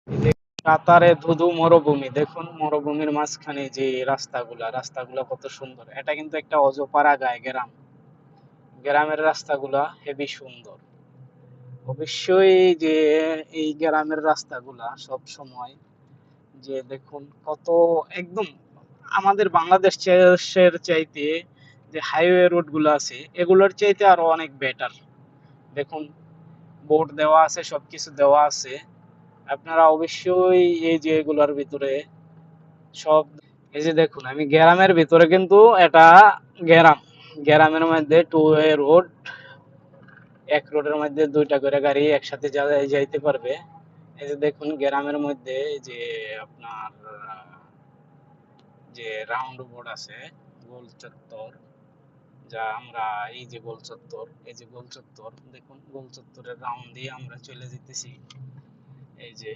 এই যে কাতারে ধুধু মরুভূমি, দেখুন মরুভূমির মাঝখানে যে রাস্তাগুলা কত সুন্দর। এটা কিন্তু একটা অজপাড়া গায়ে গ্রাম, গ্রামের রাস্তাগুলা হেবি সুন্দর। অবশ্যই যে এই গ্রামের রাস্তাগুলা সব সময় যে দেখুন কত একদম আমাদের বাংলাদেশের চাইতে যে হাইওয়ে রোড গুলো আছে এগুলোর চাইতে আরো অনেক বেটার। দেখুন বোর্ড দেওয়া আছে, সবকিছু দেওয়া আছে। আপনারা অবশ্যই এই যে এগুলোর ভিতরে সব, এই যে দেখুন আমি গ্রামের ভিতরে কিন্তু এটা গ্রাম, গ্রামের মধ্যে টু ওয়ে রোড, এক রোডের মধ্যে দুইটা করে গাড়ি একসাথে যাইতে পারবে। এই যে দেখুন গ্রামের মধ্যে যে আপনার যে রাউন্ড বোর্ড আছে, গোল চত্বর, যা আমরা এই যে গোল চত্বর, এই যে গোল চত্বর, দেখুন গোল চত্বরের রাউন্ড দিয়ে আমরা চলে যেতেছি। এই যে